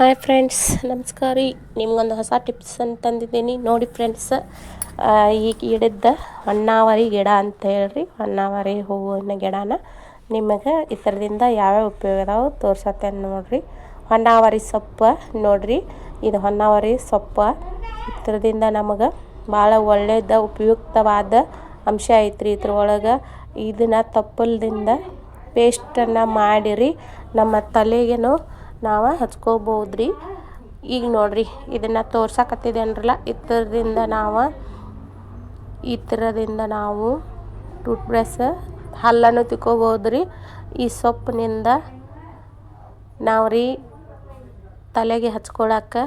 Hi friends, ನಮಸ್ಕಾರ ರೀ. ನಿಮ್ಗೊಂದು ಹೊಸ ಟಿಪ್ಸ್ ಅಂತ ತಂದಿದ್ದೀನಿ ನೋಡಿ ಫ್ರೆಂಡ್ಸ್. ಈಗ ಗಿಡದ ಹೊನ್ನಾವರಿ ಗಿಡ ಅಂತ ಹೇಳ್ರಿ, ಹೊನ್ನಾವರಿ ಹೂವಿನ ಗಿಡನ ನಿಮಗೆ ಇದರಿಂದ ಯಾವ್ಯಾವ ಉಪಯೋಗ ಅದಾವೆ ತೋರ್ಸತ್ತೇನೆ ನೋಡಿರಿ. ಹೊನ್ನಾವರಿ ಸೊಪ್ಪು ನೋಡಿರಿ, ಇದು ಹೊನ್ನಾವರಿ ಸೊಪ್ಪು. ಇದರಿಂದ ನಮಗೆ ಭಾಳ ಒಳ್ಳೆಯದ ಉಪಯುಕ್ತವಾದ ಅಂಶ ಐತ್ರಿ. ಇದ್ರೊಳಗೆ ಇದನ್ನು ತಪ್ಪಲದಿಂದ ಪೇಸ್ಟನ್ನು ಮಾಡಿರಿ ನಮ್ಮ ತಲೆಗೇನು ನಾವು ಹಚ್ಕೋಬೋದ್ರಿ. ಈಗ ನೋಡಿರಿ, ಇದನ್ನು ತೋರ್ಸಕತ್ತಿದ್ದೇನರಲ್ಲ, ಈ ಥರದಿಂದ ನಾವು ಟೂತ್ ಬ್ರಷ್ ಹಲ್ಲನ್ನು ತಿಕ್ಕೋಬೋದ್ರಿ. ಈ ಸೊಪ್ಪಿನಿಂದ ನಾವು ರೀ ತಲೆಗೆ ಹಚ್ಕೊಳಕ್ಕೆ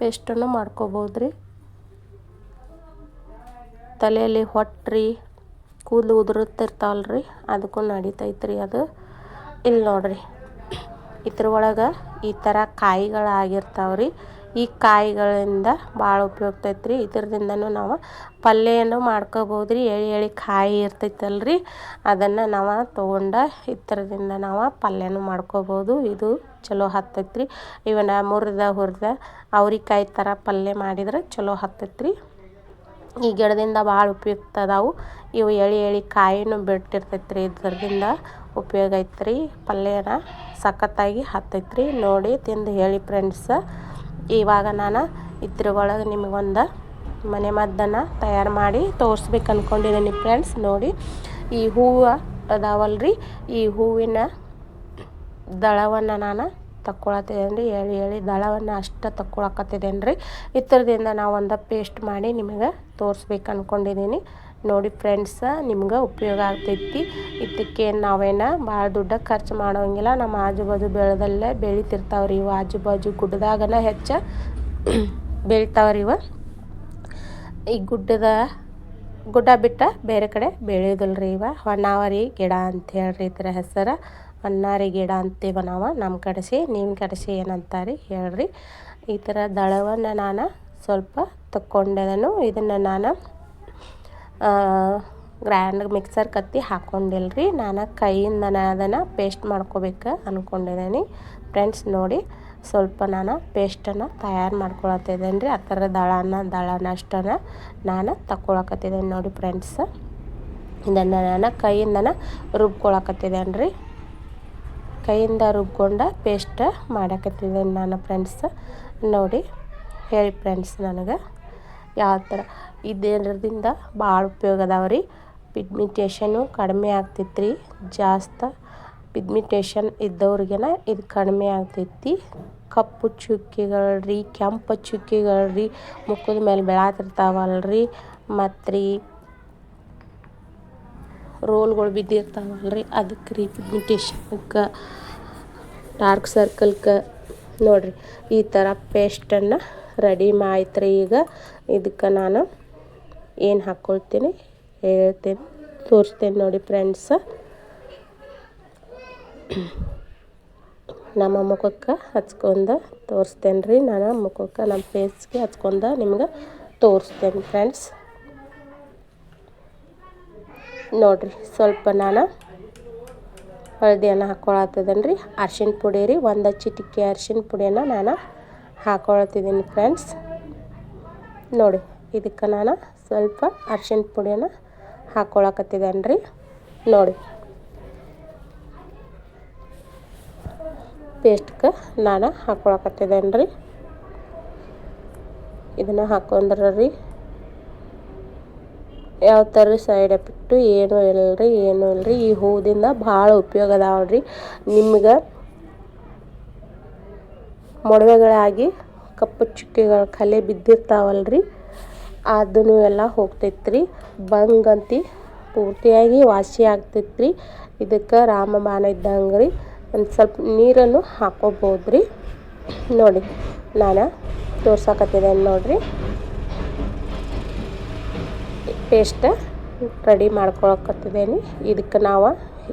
ಪೇಸ್ಟನ್ನು ಮಾಡ್ಕೋಬೋದ್ರಿ. ತಲೆಯಲ್ಲಿ ಹೊಟ್ರಿ ಕೂದಲು ಉದುರುತ್ತಿರ್ತಾವಲ್ರಿ, ಅದಕ್ಕೂ ನಡಿತೈತ್ರಿ ಅದು. ಇಲ್ಲಿ ನೋಡಿರಿ, ಇದ್ರೊಳಗೆ ಈ ಥರ ಕಾಯಿಗಳಾಗಿರ್ತಾವ್ರಿ. ಈ ಕಾಯಿಗಳಿಂದ ಭಾಳ ಉಪಯುಕ್ತ ಐತ್ರಿ. ಇದರಿಂದನೂ ನಾವು ಪಲ್ಯನೂ ಮಾಡ್ಕೋಬೋದ್ರಿ. ಎಳೆ ಕಾಯಿ ಇರ್ತೈತಲ್ರಿ, ಅದನ್ನು ನಾವು ತೊಗೊಂಡು ಇದರಿಂದ ನಾವು ಪಲ್ಯನೂ ಮಾಡ್ಕೋಬೋದು. ಇದು ಚಲೋ ಹತ್ತೈತ್ರಿ. ಇವನ್ನ ಹುರಿದ ಅವ್ರಿಕಾಯಿ ಥರ ಪಲ್ಯ ಮಾಡಿದ್ರೆ ಚಲೋ ಹತ್ತೈತ್ರಿ. ಈ ಗಿಡದಿಂದ ಭಾಳ ಉಪಯುಕ್ತ ಅದಾವು. ಇವು ಎಳೆ ಕಾಯಿನೂ ಬಿಟ್ಟಿರ್ತೈತ್ರಿ. ಇದರಿಂದ ಉಪಯೋಗ ಐತ್ರಿ. ಪಲ್ಯನ ಸಖತ್ತಾಗಿ ಹತ್ತೈತ್ರಿ. ನೋಡಿ ತಿಂದು ಹೇಳಿ ಫ್ರೆಂಡ್ಸ್. ಇವಾಗ ನಾನು ಇದ್ರ ಒಳಗೆ ನಿಮಗೊಂದು ಮನೆ ಮದ್ದನ್ನು ತಯಾರು ಮಾಡಿ ತೋರಿಸ್ಬೇಕು ಅಂದ್ಕೊಂಡಿದ್ದೀನಿ ಫ್ರೆಂಡ್ಸ್. ನೋಡಿ, ಈ ಹೂವು ಅದಾವಲ್ರಿ, ಈ ಹೂವಿನ ದಳವನ್ನು ನಾನು ತಕ್ಕೊಳತ್ತಿದ್ದೇನೆ ರೀ. ಎಳೆ ದಳವನ್ನು ಅಷ್ಟು ತಕ್ಕೊಳಕತ್ತಿದ್ದೇನೆ ರೀ. ಇದರಿಂದ ನಾವು ಒಂದು ಪೇಸ್ಟ್ ಮಾಡಿ ನಿಮಗೆ ತೋರಿಸ್ಬೇಕು ಅಂದ್ಕೊಂಡಿದ್ದೀನಿ. ನೋಡಿ ಫ್ರೆಂಡ್ಸ್, ನಿಮ್ಗೆ ಉಪಯೋಗ ಆಗ್ತೈತಿ. ಇದಕ್ಕೆ ನಾವೇನು ಭಾಳ ದುಡ್ಡು ಖರ್ಚು ಮಾಡೋಂಗಿಲ್ಲ. ನಮ್ಮ ಆಜು ಬಾಜು ಬೆಳೆದಲ್ಲೇ ಬೆಳಿತಿರ್ತಾವ್ರಿ ಇವು. ಆಜು ಬಾಜು ಗುಡ್ಡದಾಗನ ಹೆಚ್ಚು ಬೆಳಿತಾವ್ರಿ ಇವು. ಈ ಗುಡ್ಡ ಬಿಟ್ಟು ಬೇರೆ ಕಡೆ ಬೆಳೆಯೋದಿಲ್ರಿ ಇವ. ಹೊನ್ನಾವರಿ ಗಿಡ ಅಂತ ಹೇಳ್ರಿ ಇದರ ಹೆಸರು. ಹೊನ್ನಾವರಿ ಗಿಡ ಅಂತೀವಿ ನಾವು ನಮ್ಮ ಕಡೆಸಿ. ನಿಮ್ಮ ಕಡೆಸಿ ಏನಂತಾರೆ ಹೇಳ್ರಿ. ಈ ಥರ ದಳವನ್ನು ನಾನು ಸ್ವಲ್ಪ ತಕ್ಕೊಂಡಿದ್ದನು. ಇದನ್ನು ನಾನು ಗ್ರೈಂಡ್ ಮಿಕ್ಸರ್ ಕತ್ತಿ ಹಾಕ್ಕೊಂಡಿಲ್ರಿ. ನಾನು ಕೈಯಿಂದ ಅದನ್ನು ಪೇಸ್ಟ್ ಮಾಡ್ಕೋಬೇಕು ಅಂದ್ಕೊಂಡಿದ್ದೀನಿ ಫ್ರೆಂಡ್ಸ್. ನೋಡಿ, ಸ್ವಲ್ಪ ನಾನು ಪೇಸ್ಟನ್ನು ತಯಾರು ಮಾಡ್ಕೊಳತ್ತಿದ್ದೇನೆ ರೀ. ಆ ಥರ ದಳನ ಅಷ್ಟನ್ನು ನಾನು ತಕ್ಕೊಳಕತ್ತಿದ್ದೇನೆ ನೋಡಿ ಫ್ರೆಂಡ್ಸ್. ಇದನ್ನು ನಾನು ಕೈಯಿಂದನ ರುಬ್ಕೊಳಕತ್ತಿದ್ದೇನೆ ರೀ. ಕೈಯಿಂದ ರುಬ್ಕೊಂಡು ಪೇಸ್ಟ್ ಮಾಡಕತ್ತಿದ್ದೇನೆ ನಾನು ಫ್ರೆಂಡ್ಸ್. ನೋಡಿ ಹೇಳಿ ಫ್ರೆಂಡ್ಸ್ ನನಗೆ ಯಾವ ಥರ. ಇದರಿಂದ ಭಾಳ ಉಪಯೋಗ ಅದಾವ್ರಿ. ಪಿಗ್ಮಿಟೇಷನ್ನು ಕಡಿಮೆ ಆಗ್ತೈತ್ರಿ. ಜಾಸ್ತಿ ಪಿಗ್ಮಿಟೇಷನ್ ಇದ್ದವ್ರಿಗೆನ ಇದು ಕಡಿಮೆ ಆಗ್ತೈತಿ. ಕಪ್ಪು ಚುಕ್ಕಿಗಳ್ರಿ, ಕೆಂಪು ಚುಕ್ಕಿಗಳ್ರಿ, ಮುಖದ ಮೇಲೆ ಬೆಳತಿರ್ತಾವಲ್ರಿ, ಮತ್ತು ರೀ ರೋಲ್ಗಳು ಬಿದ್ದಿರ್ತಾವಲ್ರಿ, ಅದಕ್ಕೆ ರೀ ಪಿಗ್ಮಿಟೇಷನ್ಗೆ, ಡಾರ್ಕ್ ಸರ್ಕಲ್ಗೆ ನೋಡಿರಿ ಈ ಥರ ಪೇಸ್ಟನ್ನು ರೆಡಿ ಆಯ್ತು ರೀ. ಈಗ ಇದಕ್ಕೆ ನಾನು ಏನು ಹಾಕ್ಕೊಳ್ತೀನಿ ಹೇಳ್ತೀನಿ, ತೋರಿಸ್ತೇನೆ ನೋಡಿ ಫ್ರೆಂಡ್ಸ್. ನಮ್ಮ ಮುಖಕ್ಕೆ ಹಚ್ಕೊಂಡು ತೋರಿಸ್ತೇನೆ ರೀ. ನಾನು ಮುಖಕ್ಕೆ ನಮ್ಮ ಫೇಸ್ಗೆ ಹಚ್ಕೊಂಡು ನಿಮ್ಗೆ ತೋರಿಸ್ತೇನೆ ಫ್ರೆಂಡ್ಸ್. ನೋಡಿರಿ, ಸ್ವಲ್ಪ ನಾನು ಹಳದಿಯನ್ನು ಹಾಕ್ಕೊಳತ್ತಿದ್ದೇನೆ ರೀ. ಅರ್ಶಿಣ ಪುಡಿ ರೀ, ಒಂದು ಚಿಟಿಕೆ ಅರ್ಶಿಣ ಪುಡಿಯನ್ನು ನಾನು ಹಾಕ್ಕೊಳತ್ತಿದ್ದೀನಿ ಫ್ರೆಂಡ್ಸ್. ನೋಡಿ, ಇದಕ್ಕೆ ನಾನು ಸ್ವಲ್ಪ ಅರ್ಶಿಣ ಪುಡಿಯನ್ನು ಹಾಕ್ಕೊಳಕತ್ತಿದ್ದೇನೆ ರೀ. ನೋಡಿ, ಪೇಸ್ಟ್ಗೆ ನಾನು ಹಾಕ್ಕೊಳಕತ್ತಿದ್ದೇನೆ ರೀ. ಇದನ್ನು ಹಾಕೊಂಡ್ರೆ ರೀ ಯಾವ ಥರ ಸೈಡ್ ಎಫೆಕ್ಟು ಏನೂ ಇಲ್ಲರಿ. ಈ ಹೂವಿಂದ ಭಾಳ ಉಪಯೋಗ ಅದಾವ್ರಿ. ನಿಮ್ಗೆ ಮೊಡವೆಗಳಾಗಿ ಕಪ್ಪು ಚುಕ್ಕಿಗಳು ಕಲೆ ಬಿದ್ದಿರ್ತಾವಲ್ರಿ, ಅದನ್ನು ಎಲ್ಲ ಹೋಗ್ತೈತ್ರಿ. ಬಂಗಂತಿ ಪೂರ್ತಿಯಾಗಿ ವಾಸಿ ಆಗ್ತೈತ್ರಿ. ಇದಕ್ಕೆ ರಾಮಬಾಣ ಇದ್ದಂಗೆ ರೀ. ಒಂದು ಸ್ವಲ್ಪ ನೀರನ್ನು ಹಾಕೋಬೋದ್ರಿ. ನೋಡಿ, ನಾನು ತೋರ್ಸಕತ್ತಿದ್ದೇನೆ ನೋಡಿರಿ. ಪೇಸ್ಟ್ ರೆಡಿ ಮಾಡ್ಕೊಳಕತ್ತಿದ್ದೇನೆ. ಇದಕ್ಕೆ ನಾವು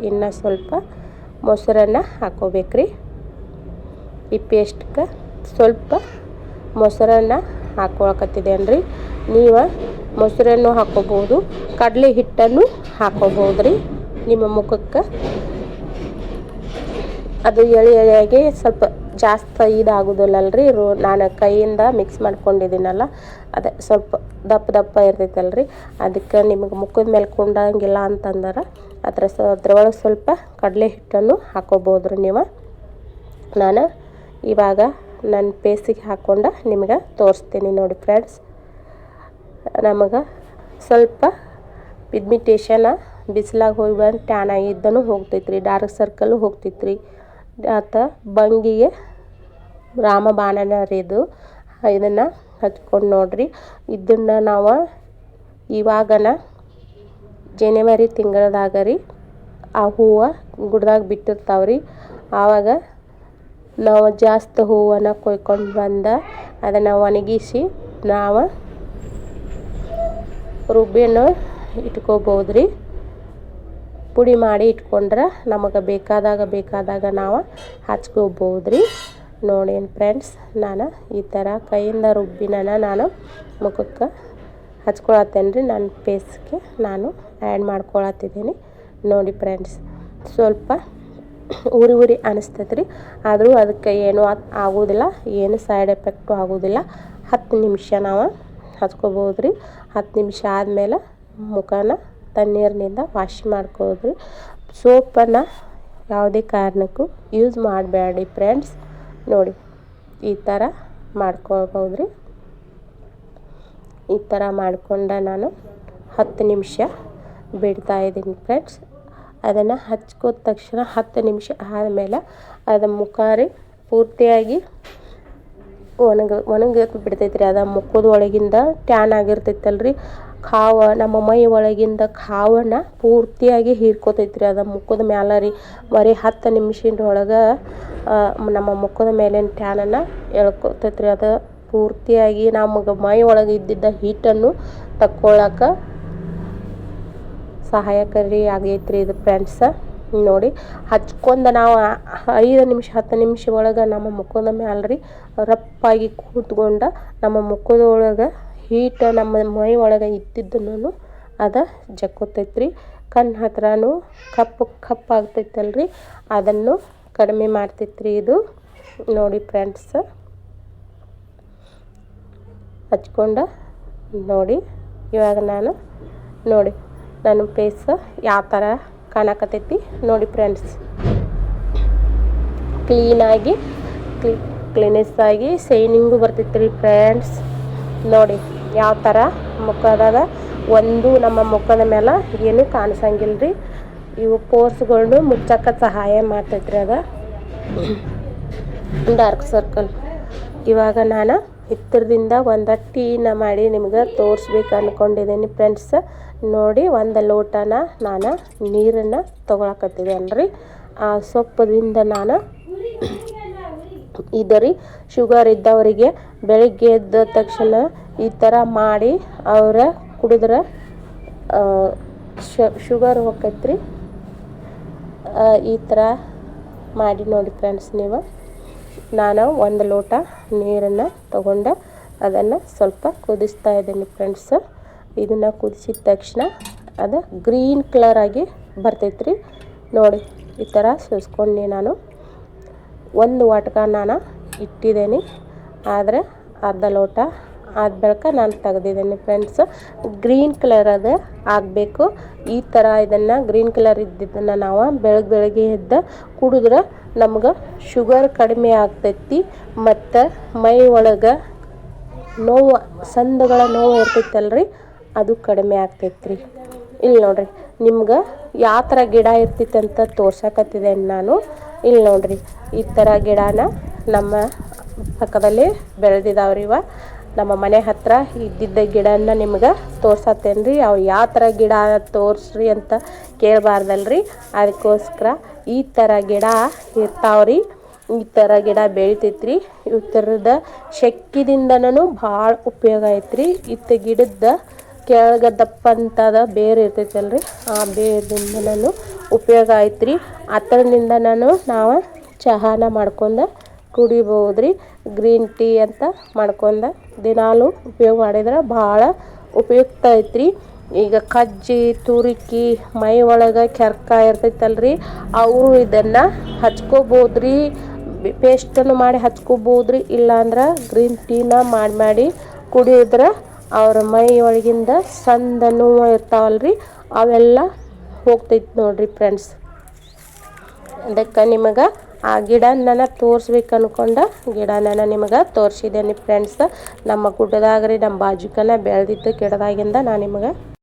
ಇನ್ನೂ ಸ್ವಲ್ಪ ಮೊಸರನ್ನು ಹಾಕೋಬೇಕ್ರಿ. ಈ ಪೇಸ್ಟ್ಗೆ ಸ್ವಲ್ಪ ಮೊಸರನ್ನು ಹಾಕ್ಕೊಳಕತ್ತಿದ್ದೇನೆ ರೀ. ನೀವು ಮೊಸರನ್ನು ಹಾಕೋಬೋದು, ಕಡಲೆ ಹಿಟ್ಟನ್ನು ಹಾಕೋಬೋದು ರೀ. ನಿಮ್ಮ ಮುಖಕ್ಕೆ ಅದು ಎಳೆಯಾಗಿ ಸ್ವಲ್ಪ ಜಾಸ್ತಿ ಇದಾಗೋದಿಲ್ಲಲ್ರಿ ನಾನು ಕೈಯಿಂದ ಮಿಕ್ಸ್ ಮಾಡ್ಕೊಂಡಿದ್ದೀನಲ್ಲ ಅದೇ ಸ್ವಲ್ಪ ದಪ್ಪ ಇರ್ತೈತಲ್ರಿ, ಅದಕ್ಕೆ ನಿಮಗೆ ಮುಖದ ಮೇಲೆ ಕೊಂಡಂಗಿಲ್ಲ ಅಂತಂದ್ರೆ ಅದ್ರೊಳಗೆ ಸ್ವಲ್ಪ ಕಡಲೆ ಹಿಟ್ಟನ್ನು ಹಾಕೋಬೋದ್ರಿ ನೀವು. ನಾನು ಇವಾಗ ನನ್ನ ಪೇಸ್ಟಿಗೆ ಹಾಕ್ಕೊಂಡು ನಿಮಗೆ ತೋರಿಸ್ತೀನಿ ನೋಡಿ ಫ್ರೆಂಡ್ಸ್. ನಮಗೆ ಸ್ವಲ್ಪ ಪಿಗ್ಮಿಟೇಷನ್ ಬಿಸಿಲಾಗ ಹೋಗಿ ಬಂದು ಟ್ಯಾನ್ ಆಗಿದ್ದನು ಹೋಗ್ತೈತ್ರಿ, ಡಾರ್ಕ್ ಸರ್ಕಲ್ಲು ಹೋಗ್ತೈತ್ರಿ. ಬಂಗಿಗೆ ರಾಮಬಾಣನ ಇದು ಇದನ್ನು ಹಚ್ಕೊಂಡು ನೋಡ್ರಿ. ಇದನ್ನು ನಾವು ಇವಾಗನ ಜನವರಿ ತಿಂಗಳದಾಗ ರೀ ಆ ಹೂವು ಗುಡ್ದಾಗ ಬಿಟ್ಟಿರ್ತಾವ್ರಿ. ಆವಾಗ ನಾವು ಜಾಸ್ತಿ ಹೂವನ್ನು ಕೊಯ್ಕೊಂಡು ಬಂದ ಅದನ್ನು ಒಣಗಿಸಿ ನಾವು ರುಬ್ಬಿಯನ್ನು ಇಟ್ಕೋಬೋದ್ರಿ. ಪುಡಿ ಮಾಡಿ ಇಟ್ಕೊಂಡ್ರೆ ನಮಗೆ ಬೇಕಾದಾಗ ನಾವು ಹಚ್ಕೋಬೋದ್ರಿ. ನೋಡಿ ಫ್ರೆಂಡ್ಸ್, ನಾನು ಈ ಥರ ಕೈಯಿಂದ ರುಬ್ಬಿನ ನಾನು ಮುಖಕ್ಕೆ ಹಚ್ಕೊಳತ್ತೇನೆ ರೀ. ನನ್ನ ಫೇಸ್ಗೆ ನಾನು ಆ್ಯಡ್ ಮಾಡ್ಕೊಳತ್ತಿದ್ದೀನಿ ನೋಡಿ ಫ್ರೆಂಡ್ಸ್. ಸ್ವಲ್ಪ ಉರಿ ಅನಿಸ್ತೈತೆ ರೀ, ಆದರೂ ಅದಕ್ಕೆ ಏನೂ ಆಗೋದಿಲ್ಲ, ಏನು ಸೈಡ್ ಎಫೆಕ್ಟು ಆಗೋದಿಲ್ಲ. 10 ನಿಮಿಷ ನಾವು ಹಚ್ಕೋಬೋದ್ರಿ. 10 ನಿಮಿಷ ಆದಮೇಲೆ ಮುಖನ ತಣ್ಣೀರಿನಿಂದ ವಾಶ್ ಮಾಡ್ಕೋದ್ರಿ. ಸೋಪನ್ನು ಯಾವುದೇ ಕಾರಣಕ್ಕೂ ಯೂಸ್ ಮಾಡಬೇಡಿ ಫ್ರೆಂಡ್ಸ್. ನೋಡಿ ಈ ಥರ ಮಾಡ್ಕೊಳ್ಬೋದ್ರಿ. ಈ ಥರ ಮಾಡ್ಕೊಂಡು ನಾನು 10 ನಿಮಿಷ ಬಿಡ್ತಾಯಿದ್ದೀನಿ ಫ್ರೆಂಡ್ಸ್. ಅದನ್ನು ಹಚ್ಕೋದ ತಕ್ಷಣ 10 ನಿಮಿಷ ಆದಮೇಲೆ ಅದು ಮುಖ ರೀ ಪೂರ್ತಿಯಾಗಿ ಒಣಗಿ ಬಿಡ್ತೈತ್ರಿ. ಅದು ಮುಖದ ಒಳಗಿಂದ ಟ್ಯಾನ್ ಆಗಿರ್ತೈತಲ್ರಿ, ನಮ್ಮ ಮೈ ಒಳಗಿಂದ ಕಾವನ್ನು ಪೂರ್ತಿಯಾಗಿ ಹೀರ್ಕೋತೈತ್ರಿ ಅದು ಮುಖದ ಮ್ಯಾಲೆ ರೀ. ಬರೀ 10 ನಿಮಿಷದೊಳಗೆ ನಮ್ಮ ಮುಖದ ಮೇಲಿನ ಟ್ಯಾನನ್ನು ಎಳ್ಕೊತೈತ್ರಿ. ಅದು ಪೂರ್ತಿಯಾಗಿ ನಮಗೆ ಮೈ ಒಳಗೆ ಇದ್ದಿದ್ದ ಹೀಟನ್ನು ತಕ್ಕೊಳ್ಳೋಕೆ ಸಹಾಯಕಾರಿ ಆಗೈತ್ರಿ ಇದು ಫ್ರೆಂಡ್ಸ್. ನೋಡಿ ಹಚ್ಕೊಂಡು ನಾವು 5 ನಿಮಿಷ 10 ನಿಮಿಷ ಒಳಗೆ ನಮ್ಮ ಮುಖದ ಮ್ಯಾಲೆ ರೀ ರಪ್ಪಾಗಿ ಕೂತ್ಕೊಂಡು ನಮ್ಮ ಮುಖದೊಳಗೆ ಹೀಟ್ ನಮ್ಮ ಮೈ ಒಳಗೆ ಇದ್ದಿದ್ದನ್ನು ಅದು ಜಕ್ಕೋತೈತ್ರಿ. ಕಣ್ಣು ಹತ್ರನೂ ಕಪ್ಪು ಆಗ್ತೈತಲ್ರಿ, ಅದನ್ನು ಕಡಿಮೆ ಮಾಡ್ತೈತ್ರಿ ಇದು. ನೋಡಿ ಫ್ರೆಂಡ್ಸ್, ಹಚ್ಕೊಂಡು ನೋಡಿ. ಇವಾಗ ನಾನು ನೋಡಿ ನನ್ನ ಫೇಸ್ ಯಾವ ಥರ ಕಾಣಕತ್ತೈತಿ ನೋಡಿ ಫ್ರೆಂಡ್ಸ್. ಕ್ಲೀನೆಸ್ ಆಗಿ ಶೈನಿಂಗು ಬರ್ತೈತ್ರಿ ಫ್ರೆಂಡ್ಸ್. ನೋಡಿ ಯಾವ ಥರ ಮುಖದಾಗ ಒಂದು ನಮ್ಮ ಮುಖದ ಮೇಲೆ ಏನು ಕಾಣಿಸಂಗಿಲ್ರಿ. ಇವು ಪೋರ್ಸ್ಗಳನ್ನು ಮುಚ್ಚಕ್ಕೆ ಸಹಾಯ ಮಾಡ್ತೈತ್ರಿ ಅದು ಡಾರ್ಕ್ ಸರ್ಕಲ್. ಇವಾಗ ನಾನು ಹಿತ್ತರದಿಂದ ಒಂದು ಟೀನ ಮಾಡಿ ನಿಮ್ಗೆ ತೋರಿಸ್ಬೇಕು ಅಂದ್ಕೊಂಡಿದ್ದೀನಿ ಫ್ರೆಂಡ್ಸ್. ನೋಡಿ 1 ಲೋಟನ ನಾನು ನೀರನ್ನು ತೊಗೊಳಕತ್ತಿದ್ದೇನೆ ರೀ. ಆ ಸೊಪ್ಪದಿಂದ ನಾನು ಇದರಿ ಶುಗರ್ ಇದ್ದವರಿಗೆ ಬೆಳಗ್ಗೆ ಎದ್ದ ತಕ್ಷಣ ಈ ಥರ ಮಾಡಿ ಅವರ ಕುಡಿದ್ರೆ ಶುಗರ್ ಹೋಗೈತ್ರಿ. ಈ ಥರ ಮಾಡಿ ನೋಡಿ ಫ್ರೆಂಡ್ಸ್ ನೀವು. ನಾನು 1 ಲೋಟ ನೀರನ್ನು ತಗೊಂಡು ಅದನ್ನು ಸ್ವಲ್ಪ ಕುದಿಸ್ತಾ ಇದ್ದೀನಿ ಫ್ರೆಂಡ್ಸ್. ಇದನ್ನು ಕುದಿಸಿದ ತಕ್ಷಣ ಅದು ಗ್ರೀನ್ ಕಲರ್ ಆಗಿ ಬರ್ತೈತ್ರಿ. ನೋಡಿ ಈ ಥರ ಸುಸ್ಕೊಂಡು ನಾನು 1 ವಾಟಕ ನಾನು ಇಟ್ಟಿದ್ದೀನಿ, ಆದರೆ ಅರ್ಧ ಲೋಟ ಆದ ಬಳಿಕ ನಾನು ತೆಗೆದಿದ್ದೀನಿ ಫ್ರೆಂಡ್ಸ್. ಗ್ರೀನ್ ಕಲರ್ ಅದು ಆಗಬೇಕು. ಈ ಥರ ಇದನ್ನು ಗ್ರೀನ್ ಕಲರ್ ಇದ್ದಿದ್ದನ್ನು ನಾವು ಬೆಳಗ್ಗೆ ಎದ್ದು ಕುಡಿದ್ರೆ ನಮ್ಗೆ ಶುಗರ್ ಕಡಿಮೆ ಆಗ್ತೈತಿ. ಮತ್ತು ಮೈ ಒಳಗೆ ನೋವು ಸಂದುಗಳ ನೋವು ಇರ್ತೈತಲ್ರಿ, ಅದು ಕಡಿಮೆ ಆಗ್ತೈತ್ರಿ. ಇಲ್ಲಿ ನೋಡ್ರಿ ನಿಮ್ಗೆ ಯಾವ ಥರ ಗಿಡ ಇರ್ತೈತೆ ಅಂತ ತೋರ್ಸಕತ್ತಿದ್ದೇನೆ ನಾನು. ಇಲ್ಲಿ ನೋಡ್ರಿ ಈ ಥರ ಗಿಡನ ನಮ್ಮ ಪಕ್ಕದಲ್ಲಿ ಬೆಳೆದಿದ್ದಾವ್ರಿ. ನಮ್ಮ ಮನೆ ಹತ್ರ ಇದ್ದಿದ್ದ ಗಿಡನ ನಿಮ್ಗೆ ತೋರ್ಸತ್ತೇನೆ ರೀ. ಅವು ಯಾವ ಥರ ಗಿಡ ತೋರಿಸ್ರಿ ಅಂತ ಕೇಳಬಾರ್ದಲ್ರಿ, ಅದಕ್ಕೋಸ್ಕರ ಈ ಥರ ಗಿಡ ಇರ್ತಾವ್ರಿ. ಈ ಥರ ಗಿಡ ಬೆಳಿತೈತ್ರಿ. ಈ ಥರದ ಶಕ್ತಿದಿಂದನೂ ಭಾಳ ಉಪಯೋಗ ಐತ್ರಿ. ಇತ್ತ ಗಿಡದ ಕೆಳಗೆ ದಪ್ಪ ಅಂತದ ಬೇರೆ ಇರ್ತೈತಲ್ರಿ, ಆ ಬೇರಿಂದನೂ ಉಪಯೋಗ ಐತ್ರಿ. ಅದರಿಂದ ನಾವು ಚಹಾನ ಮಾಡ್ಕೊಂಡು ಕುಡಿಬೋದ್ರಿ. ಗ್ರೀನ್ ಟೀ ಅಂತ ಮಾಡ್ಕೊಂಡು ದಿನಾಲು ಉಪಯೋಗ ಮಾಡಿದ್ರೆ ಭಾಳ ಉಪಯುಕ್ತ ಐತ್ರಿ. ಈಗ ಕಜ್ಜಿ ತುರಿಕಿ ಮೈ ಒಳಗೆ ಕೆರ್ಕ ಇರ್ತೈತಲ್ರಿ, ಅವರು ಇದನ್ನು ಹಚ್ಕೋಬೋದ್ರಿ. ಪೇಸ್ಟನ್ನು ಮಾಡಿ ಹಚ್ಕೋಬೋದು ರೀ. ಇಲ್ಲಾಂದ್ರೆ ಗ್ರೀನ್ ಟೀನ ಮಾಡಿ ಕುಡಿದ್ರೆ ಅವ್ರ ಮೈ ಒಳಗಿಂದ ಸಂದ ನೋವು ಇರ್ತಾವಲ್ರಿ ಅವೆಲ್ಲ ಹೋಗ್ತೈತೆ ನೋಡ್ರಿ ಫ್ರೆಂಡ್ಸ್. ಅದಕ್ಕೆ ನಿಮಗೆ ಆ ಗಿಡ ನಾನು ತೋರಿಸ್ಬೇಕು ಅನ್ಕೊಂಡ ಗಿಡನ ನಿಮಗೆ ತೋರಿಸಿದ್ದೇನೆ ಫ್ರೆಂಡ್ಸ್. ನಮ್ಮ ಗುಡ್ಡದಾಗ್ರಿ ನಮ್ಮ ಬಾಜುಕನ ಬೆಳೆದಿದ್ದು ಗಿಡದಾಗಿಂದ ನಾನು ನಿಮಗೆ